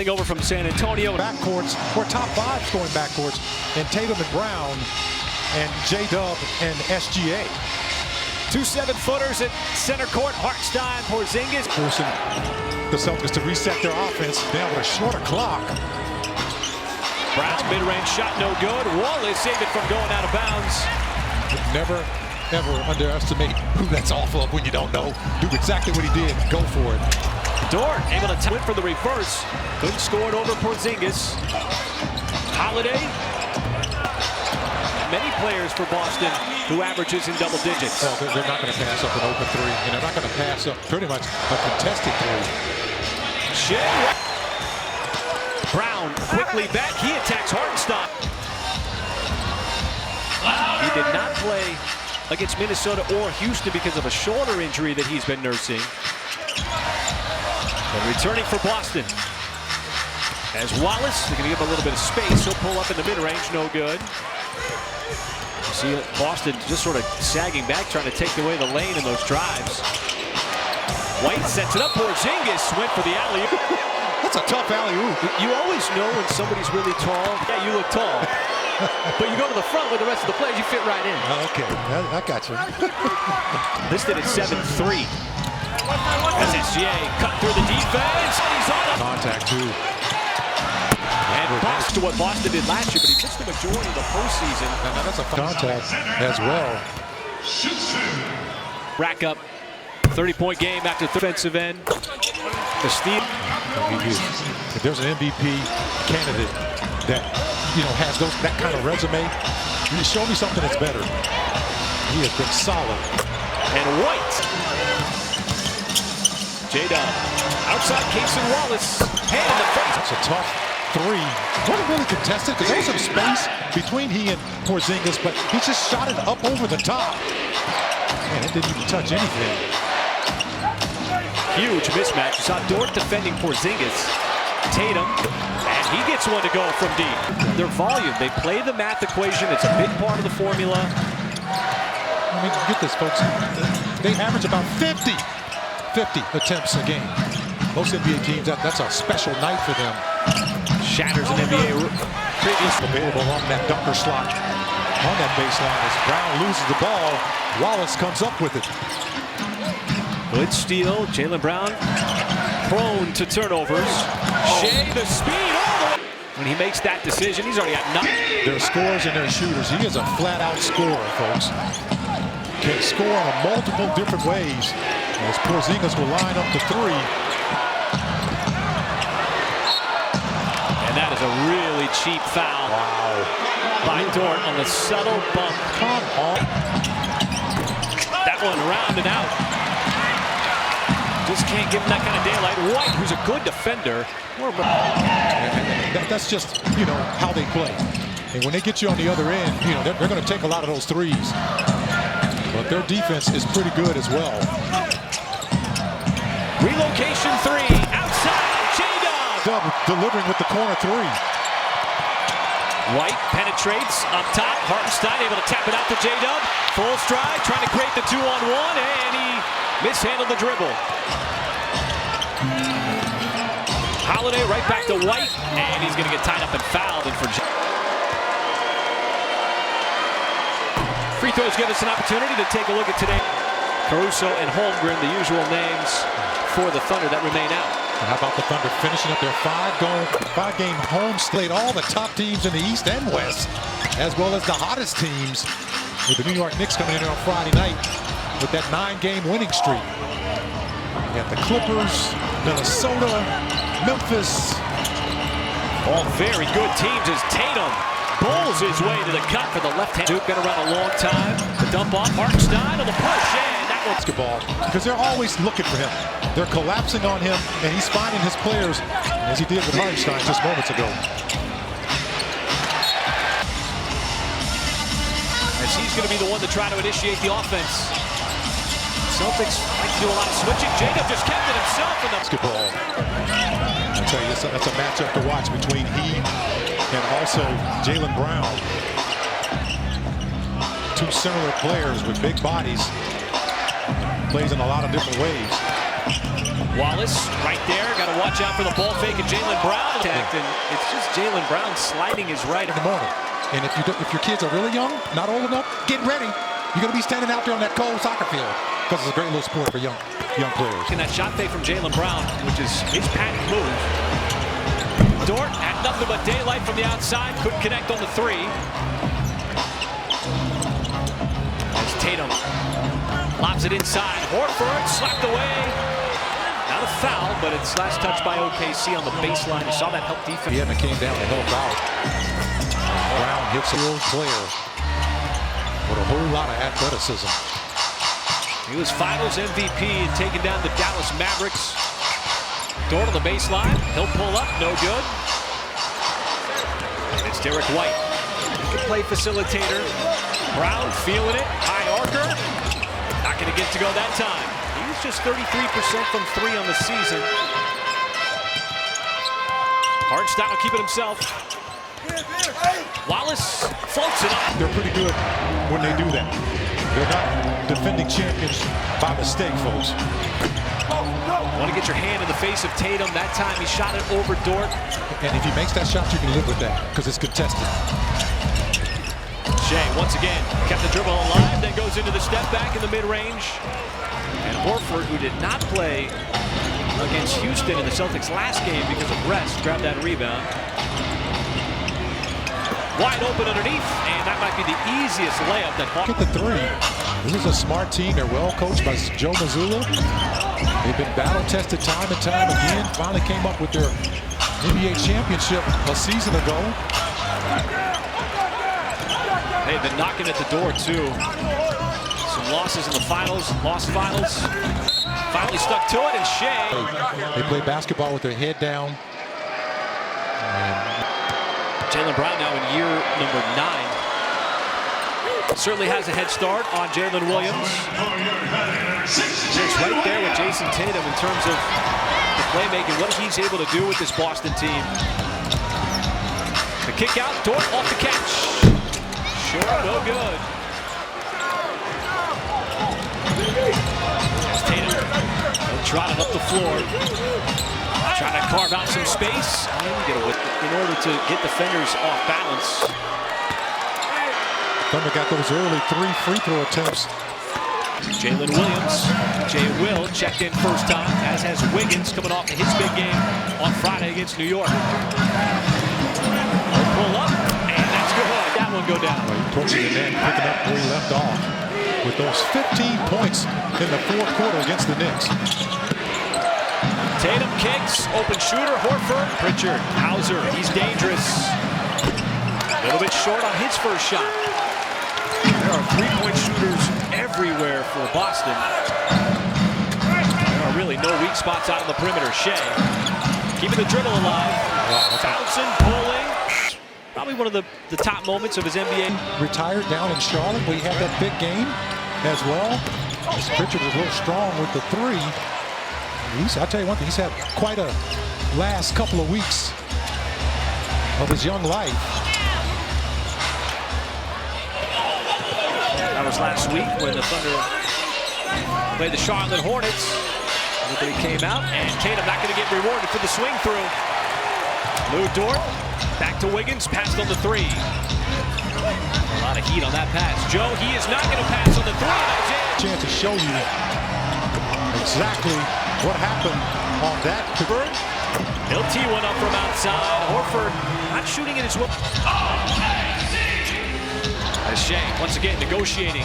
Over from San Antonio. Backcourts, or top 5 scoring backcourts, and Tatum and Brown, and J-Dub and SGA. 2 7-footers at center court. Hartenstein, Porzingis. Forcing the Celtics to reset their offense now with a shorter clock. Brown's mid-range shot no good. Wallace saved it from going out of bounds. Never, ever underestimate who that's off of when you don't know. Do exactly what he did. Go for it. Dort able to win for the reverse. Couldn't score it over Porzingis. Holiday. Many players for Boston who averages in double digits. Well, they're not going to pass up an open 3, and they're not going to pass up pretty much a contested 3. Shea. Brown quickly back. He attacks Hartenstein. He did not play against Minnesota or Houston because of a shoulder injury that he's been nursing. And returning for Boston. As Wallace, they're going to give him a little bit of space. He'll pull up in the mid-range, no good. You see Boston just sort of sagging back, trying to take away the lane in those drives. White sets it up. Porzingis went for the alley-oop. That's a tough alley-oop. You always know when somebody's really tall. Yeah, you look tall. But you go to the front with the rest of the players, you fit right in. Okay, I got you. Listed at 7'3". As SGA cut through the defense. He's on contact too. And Boston to what Boston did last year, but he missed the majority of the postseason. Now that's a contact as well. Rack up 30-point game after the defensive end. The steal. If there's an MVP candidate that has that kind of resume, you show me something that's better. He has been solid. And White. J-Dub. Outside Case and Wallace. Hand in the face. That's a tough 3. Wasn't really contested because there was some space between he and Porzingis, but he just shot it up over the top. Man, it didn't even touch anything. Huge mismatch. You saw Dort defending Porzingis. Tatum. And he gets one to go from deep. Their volume. They play the math equation. It's a big part of the formula. I mean, get this, folks. They average about 50 attempts a game. Most NBA teams, that's a special night for them. Shatters an NBA previous. Available on that dunker slot on that baseline as Brown loses the ball. Wallace comes up with it. Good steal. Jaylen Brown prone to turnovers. Shea the speed all the way. When he makes that decision, he's already got nothing. Their scorers and their shooters. He is a flat-out scorer, folks. Can score in multiple different ways. As Porzingis will line up to 3. And that is a really cheap foul. Wow. By Dort on the subtle bump. Come on. That one rounded out. Just can't give him that kind of daylight. White, who's a good defender. That's just, how they play. And when they get you on the other end, they're going to take a lot of those threes. But their defense is pretty good as well. Relocation 3, outside, J-Dub. Delivering with the corner 3. White penetrates up top. Hartenstein able to tap it out to J-Dub. Full stride, trying to create the 2-on-1, and he mishandled the dribble. Holiday right back to White, and he's going to get tied up and fouled. And for free throws give us an opportunity to take a look at today. Caruso and Holmgren, the usual names for the Thunder that remain out. And how about the Thunder finishing up their 5-game home slate? All the top teams in the East and West, as well as the hottest teams, with the New York Knicks coming in on Friday night with that 9-game winning streak. You got the Clippers, Minnesota, Memphis. All very good teams as Tatum bowls his way to the cut for the left hand. Duke been around a long time. The dump off, Hartenstein on the push, and that one's basketball, because they're always looking for him. They're collapsing on him, and he's finding his players, as he did with Hartenstein just moments ago. As he's going to be the one to try to initiate the offense. Celtics like to do a lot of switching. Jacob just kept it himself in the basketball. I tell you, that's a matchup to watch between he and also Jaylen Brown. 2 similar players with big bodies. Plays in a lot of different ways. Wallace right there. Got to watch out for the ball fake and Jaylen Brown attacked, and it's just Jaylen Brown sliding his right in the morning. And if your kids are really young, not old enough, get ready. You're going to be standing out there on that cold soccer field because it's a great little sport for young players. And that shot fake from Jaylen Brown, which is his panic move. Dort had nothing but daylight from the outside. Couldn't connect on the three. As Tatum lobs it inside. Horford slapped away. Not a foul, but it's last touch by OKC on the baseline. You saw that help defense. Yeah, and it came down to help out. Brown hits a real player with a whole lot of athleticism. He was Finals MVP and taking down the Dallas Mavericks. Dort on the baseline. He'll pull up. No good. And it's Derek White. He can play facilitator. Brown feeling it. High archer. Not going to get to go that time. He's just 33% from three on the season. Hardenstein will keep it himself. Wallace floats it up. They're pretty good when they do that. They're not defending champions by mistake, folks. Want to get your hand in the face of Tatum. That time he shot it over Dort. And if he makes that shot, you can live with that because it's contested. Shea once again kept the dribble alive, then goes into the step back in the mid-range. And Horford, who did not play against Houston in the Celtics last game because of rest, grabbed that rebound. Wide open underneath, and that might be the easiest layup that Hawks. Get the three. This is a smart team. They're well coached by Joe Mazzulla. They've been battle-tested time and time again. Finally came up with their NBA championship a season ago. They've been knocking at the door, too. Some losses in the finals, lost finals. Finally stuck to it, and Shea. They play basketball with their head down. Jaylen Brown now in year number 9. Certainly has a head start on Jalen Williams. It's right there with Jason Tatum in terms of the playmaking, what he's able to do with this Boston team. The kick out, Dort off the catch. Short, no good. There's Tatum. He'll trot it up the floor. Trying to carve out some space in order to get defenders off balance. Thunder got those early 3 free throw attempts. Jalen Williams, Jay Will checked in first time, as has Wiggins coming off of his big game on Friday against New York. He'll pull up, and that's good. That one go down. Torching the net, picking up where he left off with those 15 points in the fourth quarter against the Knicks. Tatum kicks, open shooter, Horford, Pritchard, Hauser, he's dangerous. A little bit short on his first shot. There are three-point shooters everywhere for Boston. There are really no weak spots out on the perimeter. Shea keeping the dribble alive. Bouncing, pulling. Probably one of the top moments of his NBA. Retired down in Charlotte. We had that big game as well. Pritchard was a little strong with the three. I'll tell you one thing, he's had quite a last couple of weeks of his young life. That was last week when the Thunder played the Charlotte Hornets. Everybody came out, and Tatum not going to get rewarded for the swing through. Lou Dort, back to Wiggins, passed on the three. A lot of heat on that pass. Joe, he is not going to pass on the three. That's it. Chance to show you exactly what happened on that. He'll tee one up from outside. Horford not shooting in his will. As Shea once again negotiating.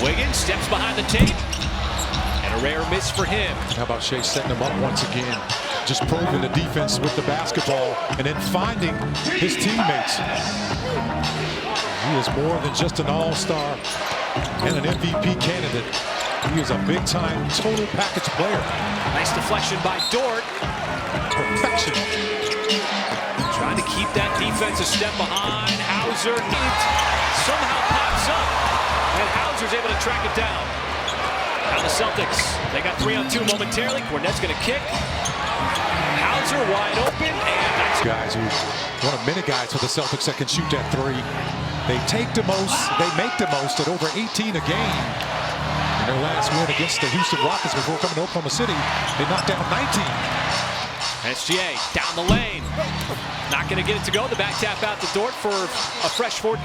Wiggins steps behind the tape. And a rare miss for him. How about Shea setting him up once again? Just probing the defense with the basketball and then finding his teammates. He is more than just an all-star and an MVP candidate. He is a big-time total package player. Nice deflection by Dort. Perfection. Trying to keep that defense a step behind. Hauser somehow pops up, and Hauser's able to track it down. Now the Celtics, they got 3-on-2 momentarily. Cornette's going to kick. Hauser wide open, and that's guys who one of many guys for the Celtics that can shoot that three. They take the most, they make the most at over 18 a game. Their last win against the Houston Rockets before coming to Oklahoma City, they knocked down 19. SGA down the lane. Not going to get it to go. The back tap out to Dort for a fresh 14.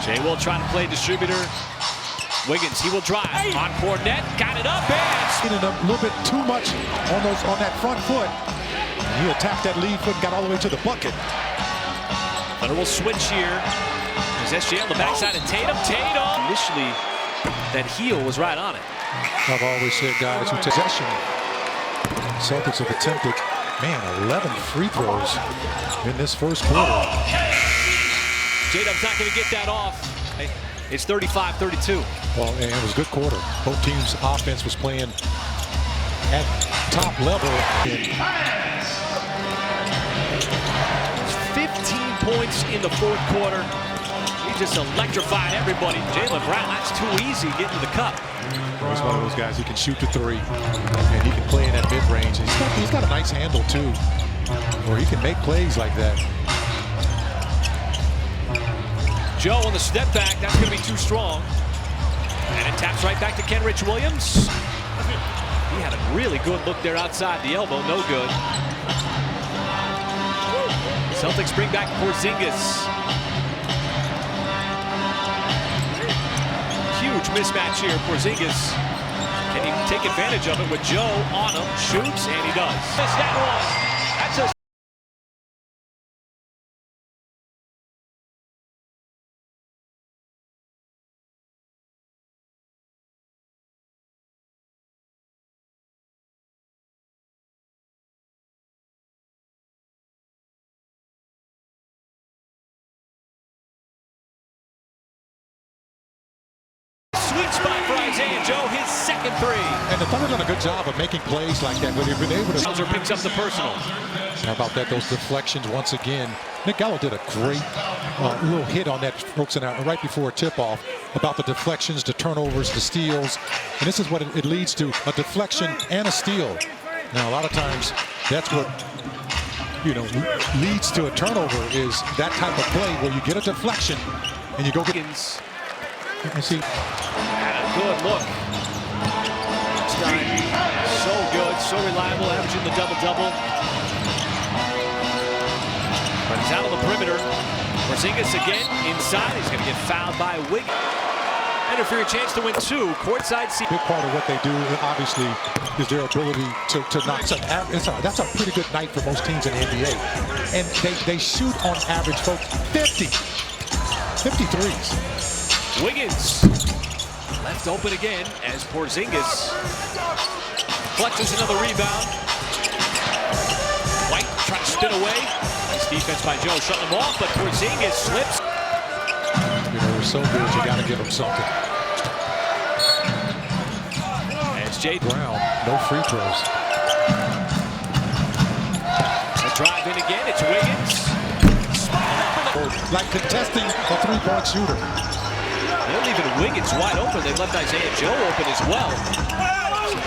Jay will try to play distributor. Wiggins, he will drive. On Cornette, got it up and A little bit too much on that front foot. He attacked that lead foot and got all the way to the bucket. Thunder will switch here. There's SGA on the backside of Tatum. Initially, that heel was right on it. I've always said, guys, who take possession. Celtics have attempted, 11 free throws in this first quarter. J-Dub's not going to get that off. It's 35-32. Well, and it was a good quarter. Both teams' offense was playing at top level. 15 points in the fourth quarter. He just electrified everybody. Jaylen Brown, that's too easy getting to the cup. He's one of those guys, he can shoot the three, and he can play in that mid-range. He's got a nice handle, too, where he can make plays like that. Joe on the step back, that's going to be too strong. And it taps right back to Kenrich Williams. He had a really good look there outside the elbow, no good. Celtics bring back Porzingis. Huge mismatch here. Porzingis, can he take advantage of it with Joe on him? Shoots, and he does. Missed that one. That's a sweet spot for Isaiah Joe, his second three. And the Thunder done a good job of making plays like that, but they've been able to. Hauser picks up the personal. How about that? Those deflections once again. Nick Gallo did a great little hit on that folks right before tip-off about the deflections, the turnovers, the steals. And this is what it leads to, a deflection and a steal. Now, a lot of times, that's what leads to a turnover is that type of play where you get a deflection and you go get. And see. And a good look. This guy, so good, so reliable, averaging the double-double. But he's out on the perimeter. Porzingis again inside. He's going to get fouled by Wiggins. And for a chance to win two, courtside seat. Big part of what they do, obviously, is their ability to knock. That's a pretty good night for most teams in the NBA. And they shoot on average, folks, 53s. Wiggins left open again as Porzingis clutches another rebound. White trying to spin away. Nice defense by Joe, shutting him off, but Porzingis slips. They're so good, you got to give them something. As Jay Brown, no free throws. The drive in again, it's Wiggins. Like contesting a three-point shooter. They don't leave Wiggins wide open. They left Isaiah Joe open as well.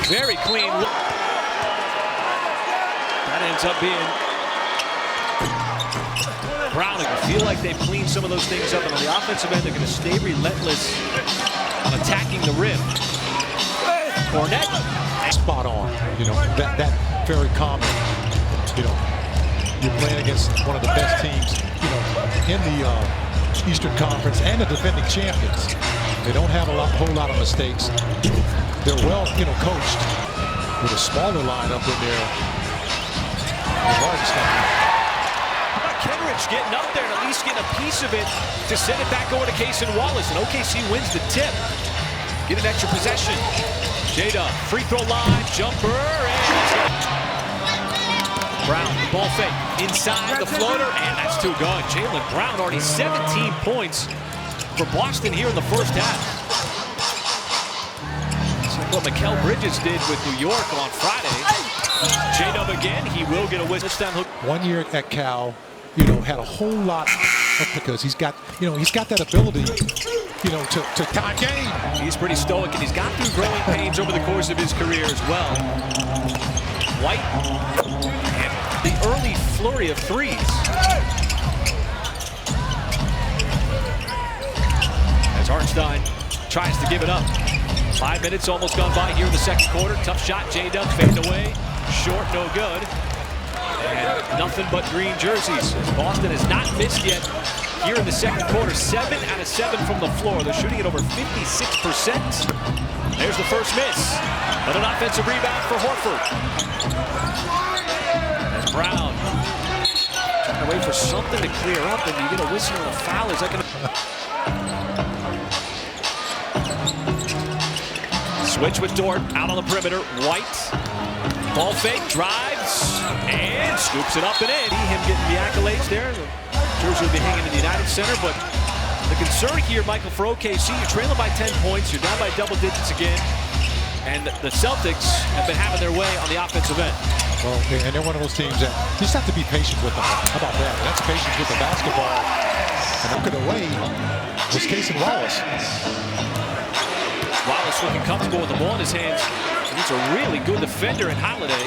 Very clean look. That ends up being Brown. I feel like they've cleaned some of those things up. And on the offensive end, they're going to stay relentless on attacking the rim. Cornette. Spot on. That very common. You're playing against one of the best teams, in the Eastern Conference and the defending champions. They don't have a whole lot of mistakes. They're well, coached with a smaller lineup in there. Kenrich getting up there and at least getting a piece of it to send it back over to Cason Wallace, and OKC wins the tip. Get an extra possession. J-Dub, free throw line, jumper, and Brown, the ball fake, inside the floater, and that's too good. Jaylen Brown already 17 points for Boston here in the first half. That's what Mikal Bridges did with New York on Friday. J-Dub again, he will get a touchdown hook. 1 year at Cal, had a whole lot because he's got that ability, to tie game. He's pretty stoic, and he's gone through growing pains over the course of his career as well. White. The early flurry of threes. Hartenstein tries to give it up. 5 minutes almost gone by here in the second quarter. Tough shot, J-Dub fading away. Short, no good. And nothing but green jerseys. Boston has not missed yet here in the second quarter. 7 out of 7 from the floor. They're shooting at over 56%. There's the first miss. But an offensive rebound for Horford. That's Brown. Trying to wait for something to clear up, and you get a whistle and a foul. Is that going to... Switch with Dort out on the perimeter. White. Ball fake, drives, and scoops it up and in. See him getting the accolades there. The jersey will be hanging in the United Center, but the concern here, Michael, for OKC, you're trailing by 10 points, you're down by double digits again, and the Celtics have been having their way on the offensive end. Well, and they're one of those teams that you just have to be patient with them. How about that? That's patience with the basketball. And look at the way was Casey Wallace. Wallace looking comfortable with the ball in his hands. He's a really good defender in Holiday.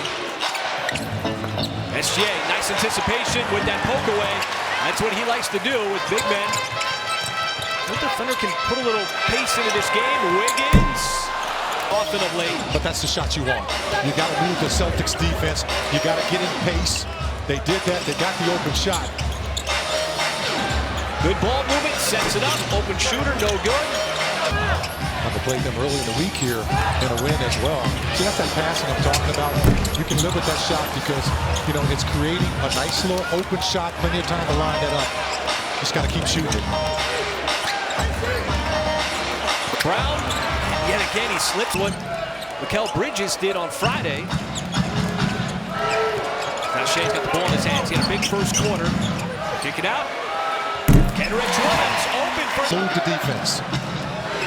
SGA, nice anticipation with that poke away. That's what he likes to do with big men. The defender can put a little pace into this game. Wiggins, often of late. But that's the shot you want. You got to move the Celtics defense. You got to get in pace. They did that. They got the open shot. Good ball movement, sets it up. Open shooter, no good. I've played them early in the week here in a win as well. So that's that passing I'm talking about. You can live with that shot because, you know, it's creating a nice little open shot, plenty of time to line that up. Just got to keep shooting it. Brown, yet again he slipped what Mikal Bridges did on Friday. Now Shea's got the ball in his hands. He had a big first quarter. Kick it out. Kenrich Williams open for... Move the defense.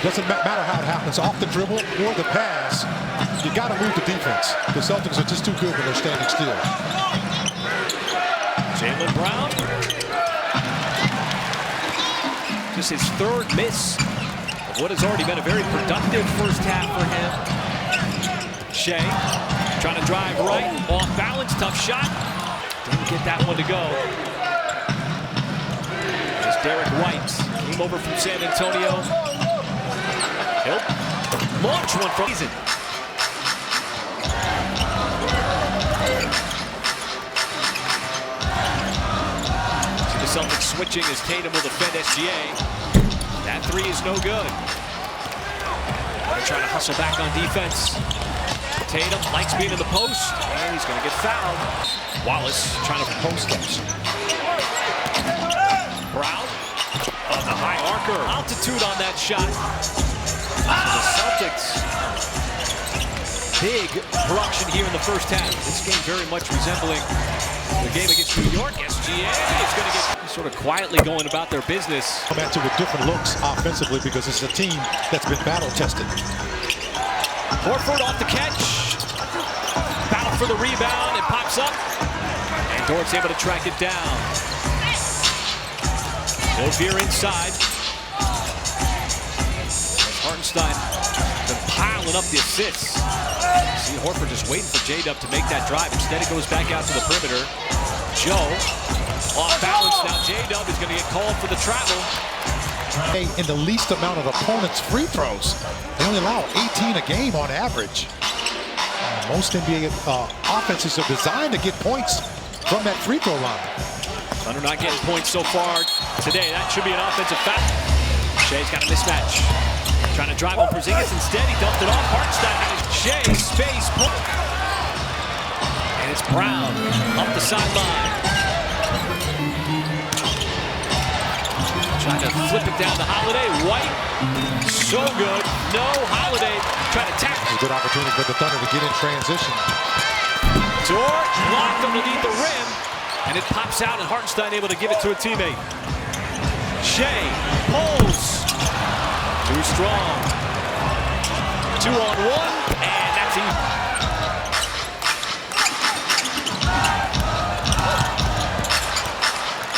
Doesn't matter how it happens, off the dribble or the pass, you got to move the defense. The Celtics are just too good when they're standing still. Jaylen Brown. Just his third miss of what has already been a very productive first half for him. Shea trying to drive right, off balance, tough shot. Didn't get that one to go. There's Derek White, came over from San Antonio. He'll launch one from season. See the Celtics switching as Tatum will defend SGA. That three is no good. They're trying to hustle back on defense. Tatum likes being in the post, and he's going to get fouled. Wallace trying to post ups. Brown on the high archer. Altitude on that shot. So the Celtics, big production here in the first half. This game very much resembling the game against New York. SGA is going to get sort of quietly going about their business. Come at you with different looks offensively because it's a team that's been battle tested. Horford off the catch. Battle for the rebound. It pops up. And Dort's able to track it down. Ovier inside. Hartenstein been piling up the assists. See Horford just waiting for J-Dub to make that drive. Instead it goes back out to the perimeter. Joe off balance. Now J-Dub is going to get called for the travel. In the least amount of opponents' free throws. They only allow 18 a game on average. Most NBA offenses are designed to get points from that free throw line. Thunder not getting points so far today. That should be an offensive foul. Shea's got a mismatch. Trying to drive on Porzingis. Instead, he dumped it off. Hartenstein had his Shea space. And it's Brown up the sideline. Trying to flip it down to Holiday. White. So good. No. Holiday trying to tackle. It's a good opportunity for the Thunder to get in transition. Dort blocked underneath the rim. And it pops out, and Hartenstein able to give it to a teammate. Shea pulls. Too strong. 2-on-1, and that's even.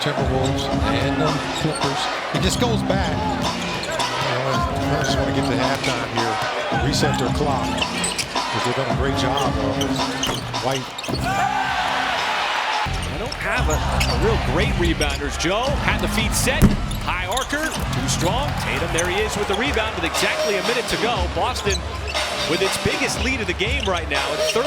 Timberwolves and the Clippers. It just goes back. I just want to get to halftime here. Reset their clock. Because they've done a great job of White. I don't have a real great rebounders. Joe had the feet set. High Archer, too strong. Tatum, there he is with the rebound with exactly a minute to go. Boston with its biggest lead of the game right now at 13.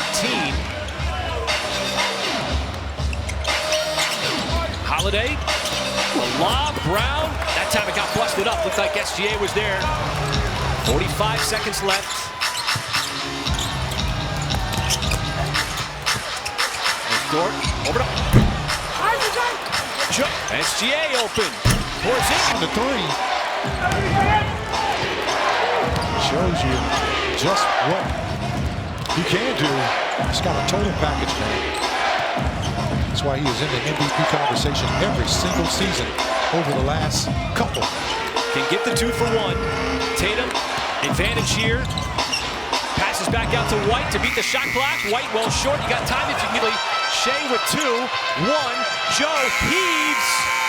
Holiday, a lob, Brown. That time it got busted up. Looked like SGA was there. 45 seconds left. Dort, over to SGA open. Pours in. On the three. Shows you just what he can do. He's got a total package now. That's why he is in the MVP conversation every single season over the last couple. Can get the 2 for 1. Tatum, advantage here. Passes back out to White to beat the shot clock. White well short. You got time if you can. Shea with 2. 1. Joe heaves.